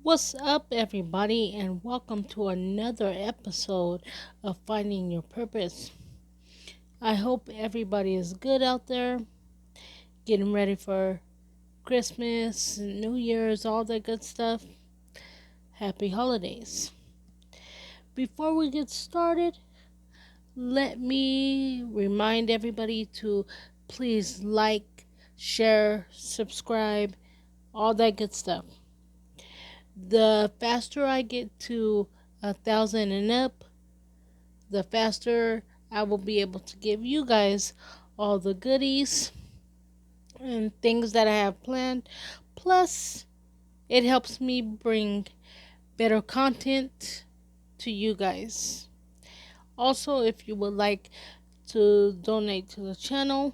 What's up, everybody, and welcome to another episode of Finding Your Purpose. I hope everybody is good out there, getting ready for Christmas, New Year's, all that good stuff. Happy holidays. Before we get started, let me remind everybody to please like, share, subscribe, all that good stuff. The faster I get to 1,000 and up, the faster I will be able to give you guys all the goodies and things that I have planned. Plus, it helps me bring better content to you guys. Also, if you would like to donate to the channel,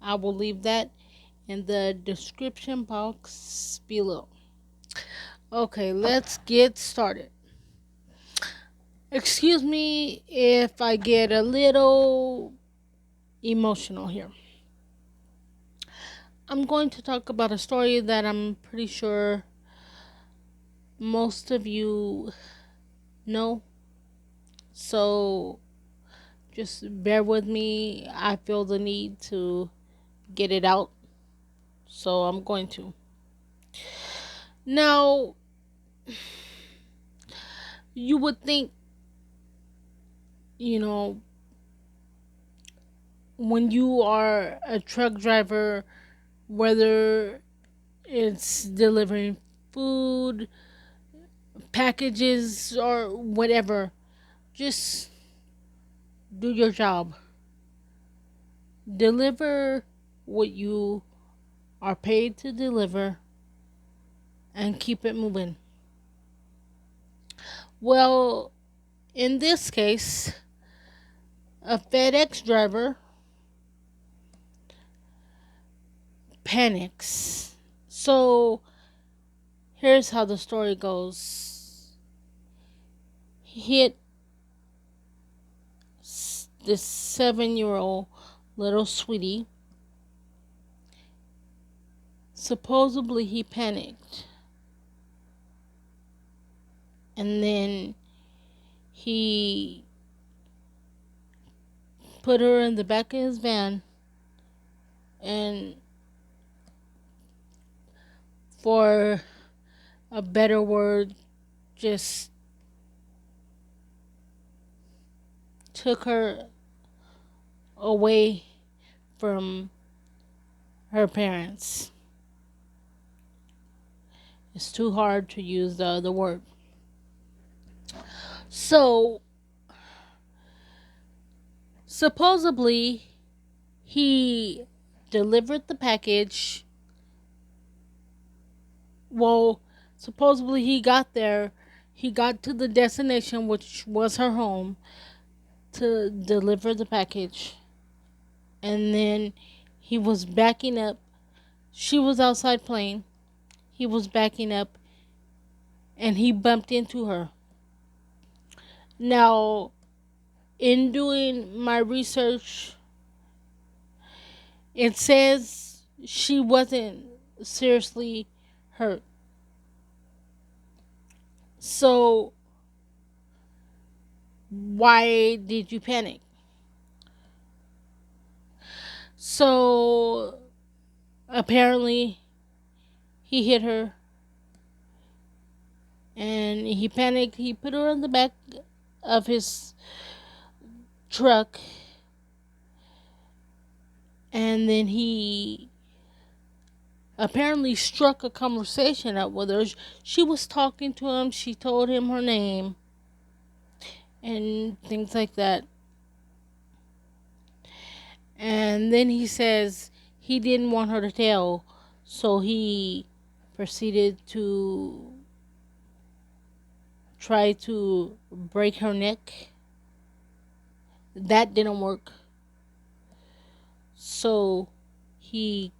I will leave that in the description box below. Okay, let's get started. Excuse me if I get a little emotional here. I'm going to talk about a story that I'm pretty sure most of you know. So just bear with me. I feel the need to get it out. So I'm going to. Now, you would think, you know, when you are a truck driver, whether it's delivering food, packages, or whatever, just do your job. Deliver what you are paid to deliver and keep it moving. Well, in this case, a FedEx driver panics. So here's how the story goes. He hit this 7-year-old little sweetie. Supposedly he panicked. And then he put her in the back of his van and, for a better word, just took her away from her parents. It's too hard to use the other word. So, supposedly, he delivered the package. Well, supposedly he got there. He got to the destination, which was her home, to deliver the package. And then he was backing up. She was outside playing. He was backing up and he bumped into her. Now, in doing my research, it says she wasn't seriously hurt. So, why did you panic? So, apparently, he hit her and he panicked. He put her in the back of his truck and then he apparently struck a conversation up with her. She was talking to him. She told him her name and things like that. And then he says he didn't want her to tell, so he proceeded to try to break her neck. That didn't work. So he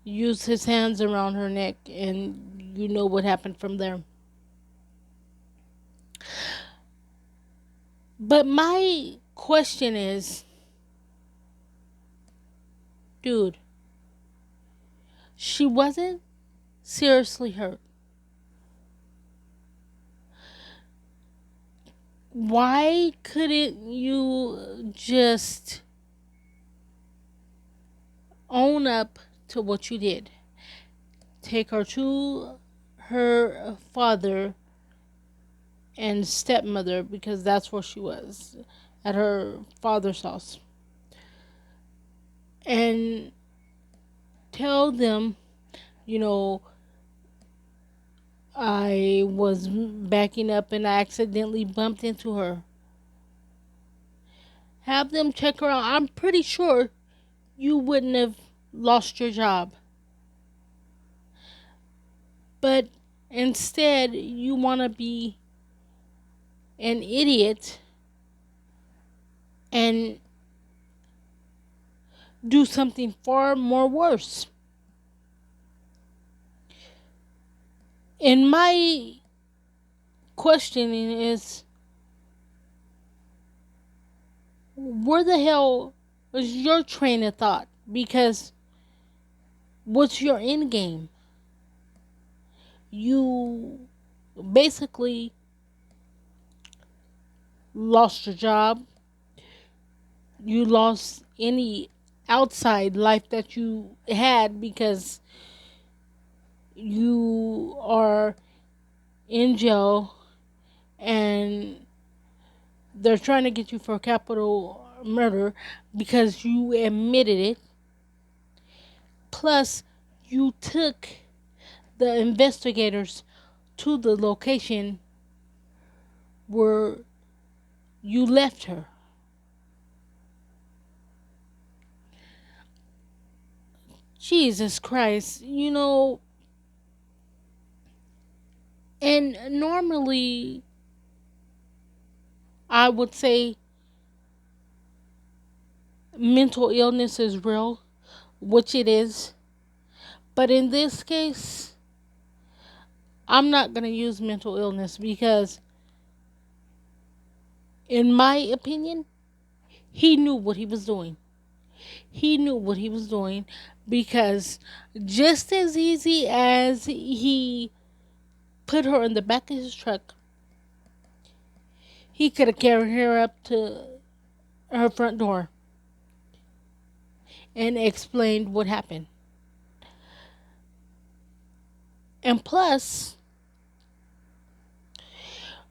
used his hands around her neck, and you know what happened from there. But my question is, dude, she wasn't seriously hurt. Why couldn't you just own up to what you did? Take her to her father and stepmother, because that's where she was, at her father's house, and tell them, you know, I was backing up and I accidentally bumped into her. Have them check her out. I'm pretty sure you wouldn't have lost your job. But instead, you want to be an idiot and do something far more worse. And my questioning is, where the hell was your train of thought? Because what's your end game? You basically lost your job. You lost any outside life that you had because you are in jail and they're trying to get you for capital murder because you admitted it. Plus, you took the investigators to the location where you left her. Jesus Christ, and normally I would say mental illness is real, which it is. But in this case, I'm not going to use mental illness because, in my opinion, he knew what he was doing. He knew what he was doing because just as easy as he put her in the back of his truck, he could have carried her up to her front door and explained what happened. And plus,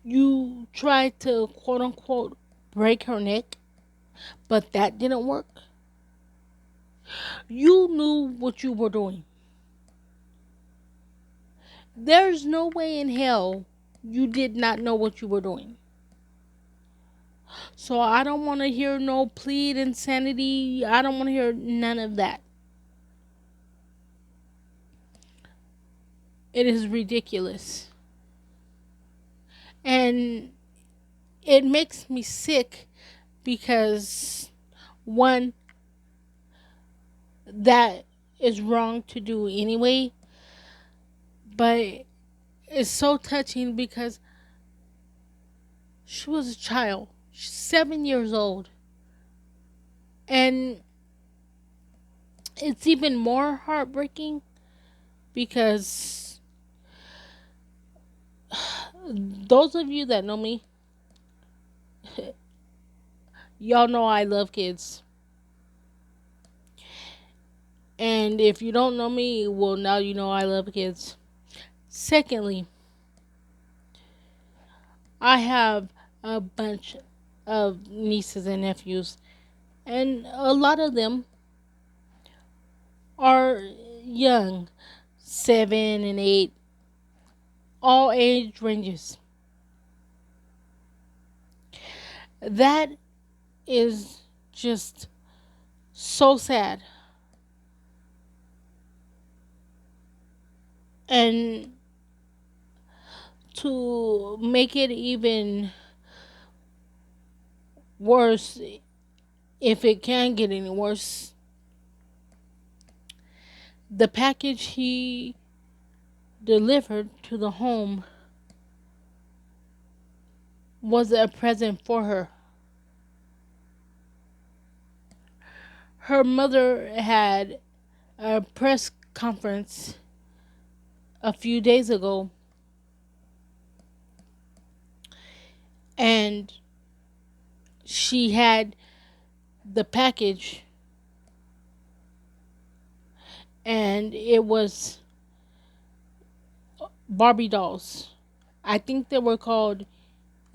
you tried to quote unquote break her neck, but that didn't work. You knew what you were doing. There's no way in hell you did not know what you were doing. So I don't want to hear no plead insanity. I don't want to hear none of that. It is ridiculous. And it makes me sick because, one, that is wrong to do anyway. But it's so touching because she was a child. She's 7 years old. And it's even more heartbreaking because those of you that know me, y'all know I love kids. And if you don't know me, well, now you know I love kids. Secondly, I have a bunch of nieces and nephews, and a lot of them are young, 7 and 8, all age ranges. That is just so sad. And to make it even worse, if it can get any worse, the package he delivered to the home was a present for her. Her mother had a press conference a few days ago, and she had the package, and it was Barbie dolls. I think they were called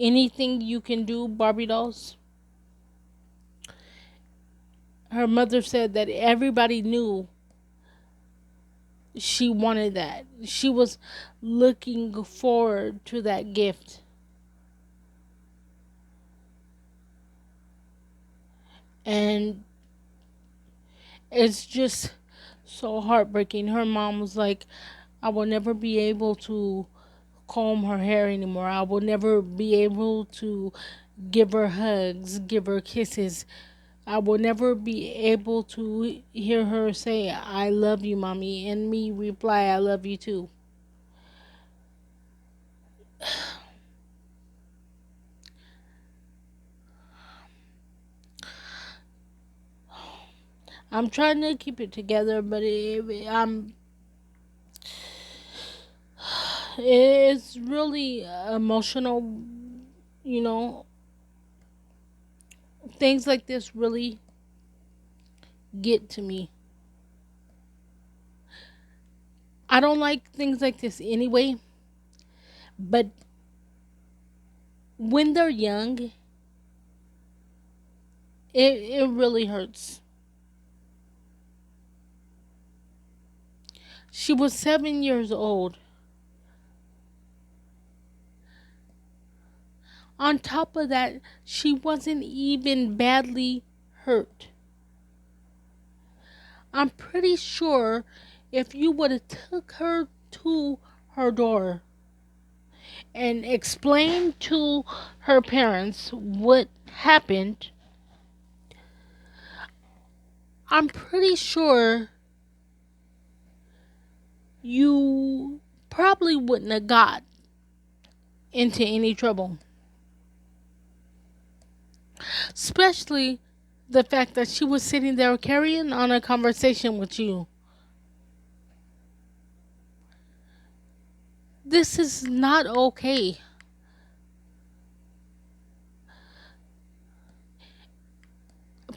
Anything You Can Do Barbie dolls. Her mother said that everybody knew she wanted that. She was looking forward to that gift. And it's just so heartbreaking. Her mom was like, I will never be able to comb her hair anymore. I will never be able to give her hugs, give her kisses. I will never be able to hear her say, I love you, mommy, and me reply, I love you too. I'm trying to keep it together, but it's really emotional, you know. Things like this really get to me. I don't like things like this anyway, but when they're young, it really hurts. She was 7 years old. On top of that, she wasn't even badly hurt. I'm pretty sure if you would have took her to her door and explained to her parents what happened, I'm pretty sure you probably wouldn't have got into any trouble. Especially the fact that she was sitting there carrying on a conversation with you. This is not okay.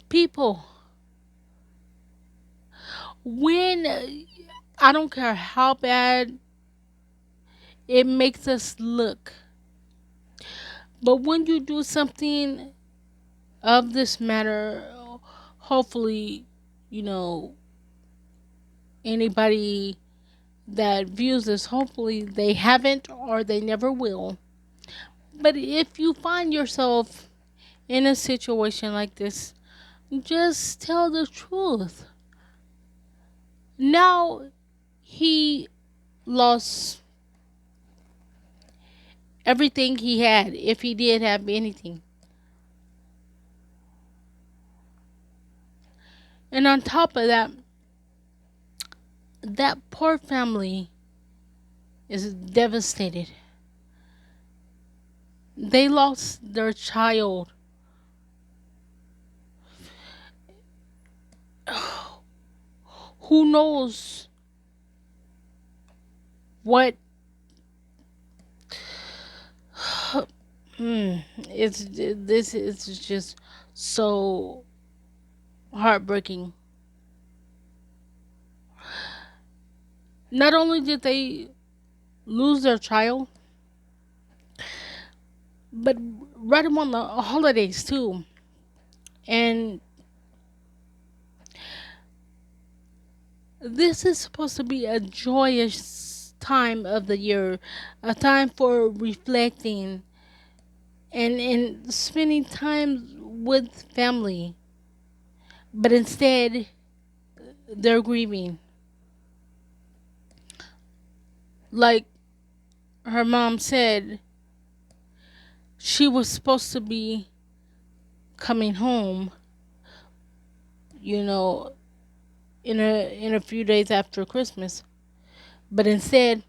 People, when I don't care how bad it makes us look, but when you do something of this matter, hopefully, you know, anybody that views this, hopefully they haven't or they never will. But if you find yourself in a situation like this, just tell the truth. Now he lost everything he had, if he did have anything. And on top of that, that poor family is devastated. They lost their child. Who knows what it's this is just so heartbreaking. Not only did they lose their child, but right around the holidays too. And this is supposed to be a joyous time of the year, a time for reflecting and spending time with family. But instead, they're grieving. Like her mom said, she was supposed to be coming home, you know, in a few days after Christmas. But instead,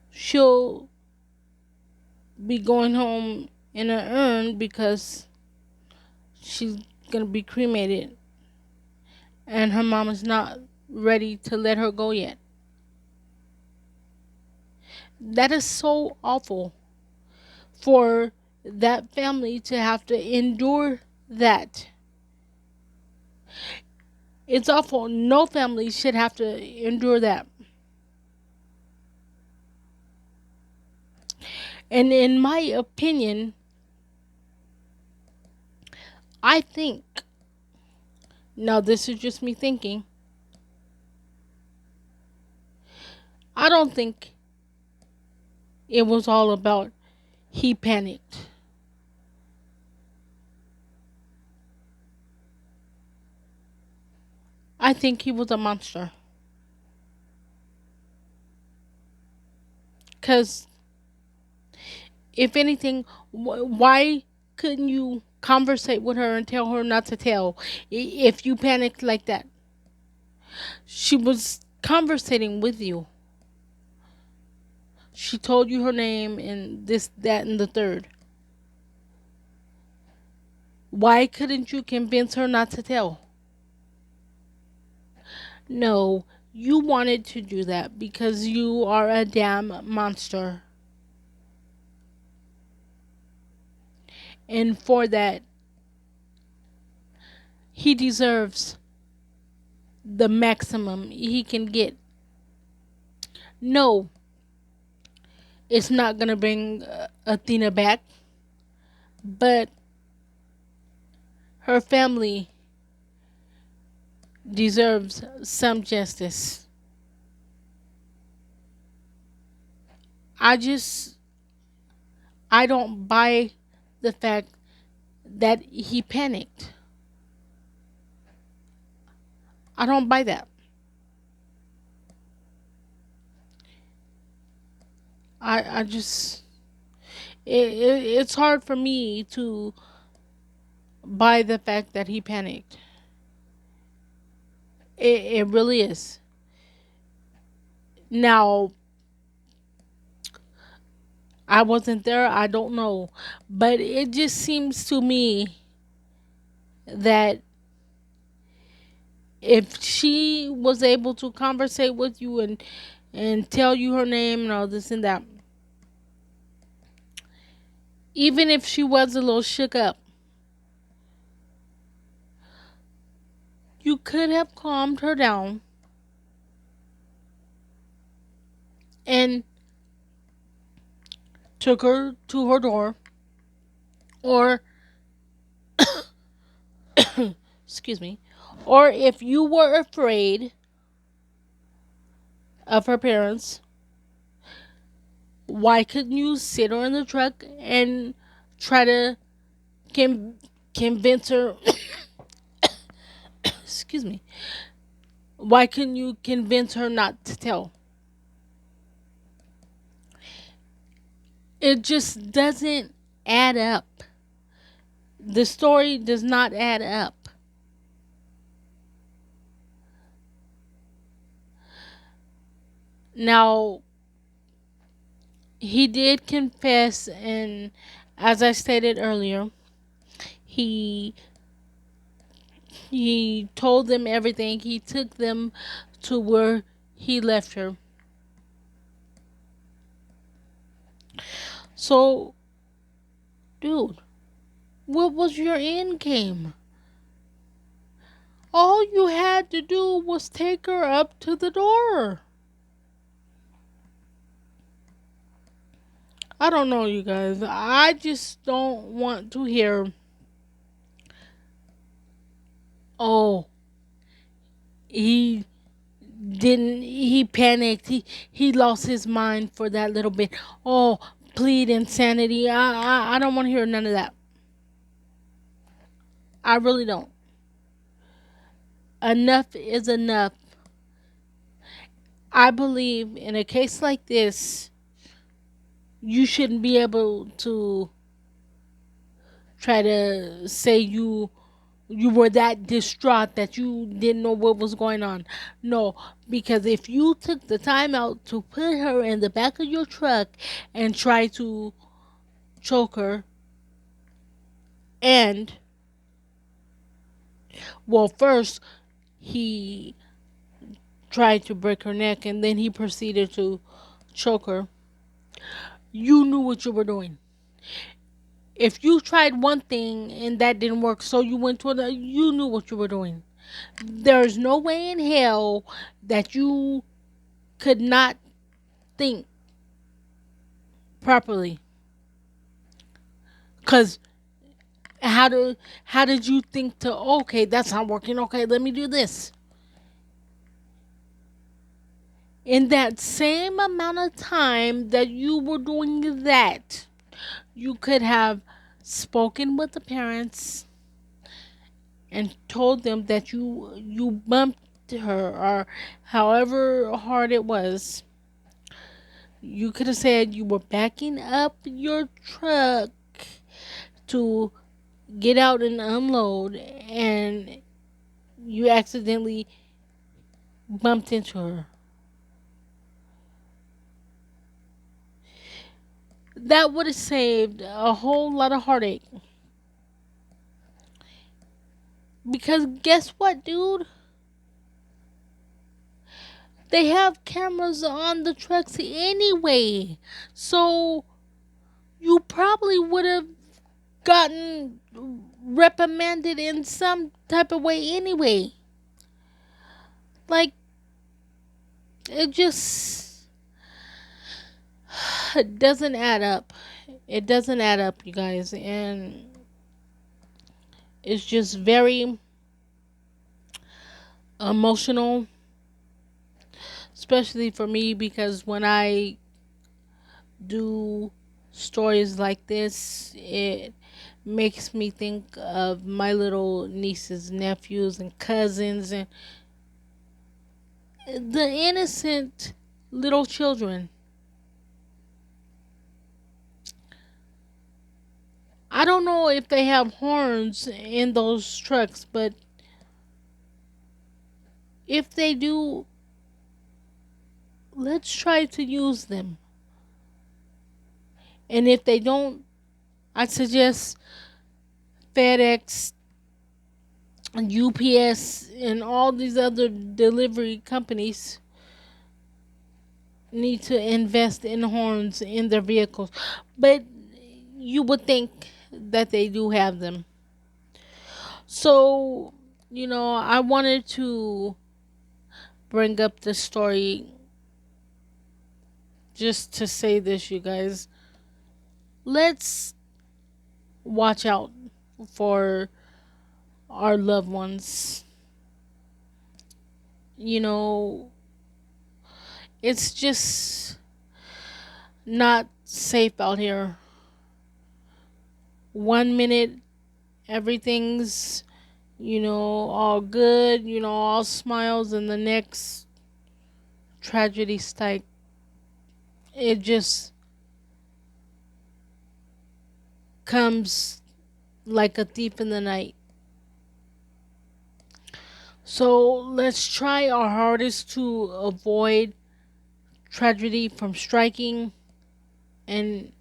she'll be going home in an urn because she's gonna be cremated, and her mom is not ready to let her go yet. That is so awful for that family to have to endure that. It's awful. No family should have to endure that. And in my opinion, I think, now this is just me thinking, I don't think it was all about he panicked. I think he was a monster. Because, if anything, why couldn't you conversate with her and tell her not to tell if you panicked like that? She was conversating with you. She told you her name and this, that, and the third. Why couldn't you convince her not to tell? No, you wanted to do that because you are a damn monster. And for that, he deserves the maximum he can get. No, it's not going to bring Athena back, but her family deserves some justice. I just, I don't buy the fact that he panicked. I don't buy that. I just, it's hard for me to buy the fact that he panicked. It really is. Now, I wasn't there, I don't know. But it just seems to me that if she was able to conversate with you and tell you her name and all this and that, even if she was a little shook up, you could have calmed her down and took her to her door, or excuse me, or if you were afraid of her parents, why couldn't you sit her in the truck and try to con- convince her? Excuse me. Why couldn't you convince her not to tell? It just doesn't add up. The story does not add up. Now, he did confess, and as I stated earlier, he he told them everything. He took them to where he left her. So, dude, what was your end game? All you had to do was take her up to the door. I don't know, you guys. I just don't want to hear, oh, he he panicked. He lost his mind for that little bit. Oh, plead insanity. I don't want to hear none of that. I really don't. Enough is enough. I believe in a case like this, you shouldn't be able to try to say you were that distraught that you didn't know what was going on. No, because if you took the time out to put her in the back of your truck and try to choke her, and, well, first he tried to break her neck and then he proceeded to choke her. You knew what you were doing. If you tried one thing and that didn't work, so you went to another, you knew what you were doing. There's no way in hell that you could not think properly. Cause how do how did you think to, okay, that's not working, okay, let me do this. In that same amount of time that you were doing that, you could have spoken with the parents and told them that you bumped her, or however hard it was. You could have said you were backing up your truck to get out and unload, and you accidentally bumped into her. That would have saved a whole lot of heartache. Because guess what, dude? They have cameras on the trucks anyway. So you probably would have gotten reprimanded in some type of way anyway. Like, it just doesn't add up. It doesn't add up, you guys. And it's just very emotional, especially for me, because when I do stories like this, it makes me think of my little nieces, nephews, and cousins, and the innocent little children. I don't know if they have horns in those trucks, but if they do, let's try to use them. And if they don't, I suggest FedEx and UPS and all these other delivery companies need to invest in horns in their vehicles. But you would think that they do have them. So, I wanted to bring up this story just to say this, you guys. Let's watch out for our loved ones. You know, it's just not safe out here. 1 minute, everything's, all good, all smiles, and the next tragedy strike. It just comes like a thief in the night. So let's try our hardest to avoid tragedy from striking, and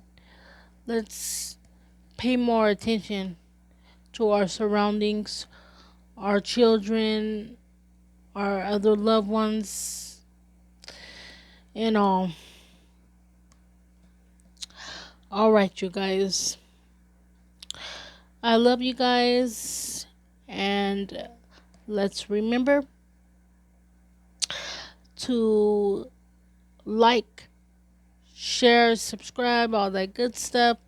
let's pay more attention to our surroundings, our children, our other loved ones, and all. All right, you guys. I love you guys, and let's remember to like, share, subscribe, all that good stuff,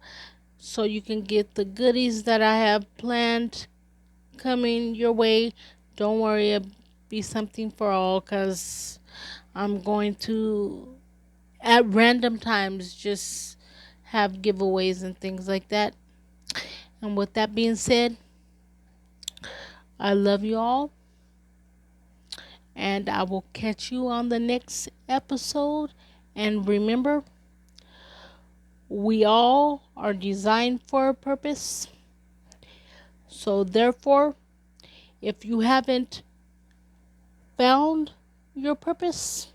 so you can get the goodies that I have planned coming your way. Don't worry, it'll be something for all, because I'm going to, at random times, just have giveaways and things like that. And with that being said, I love you all, and I will catch you on the next episode. And remember, we all are designed for a purpose. So, therefore, if you haven't found your purpose,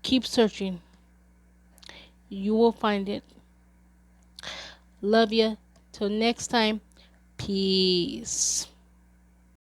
keep searching. You will find it. Love you. Till next time. Peace.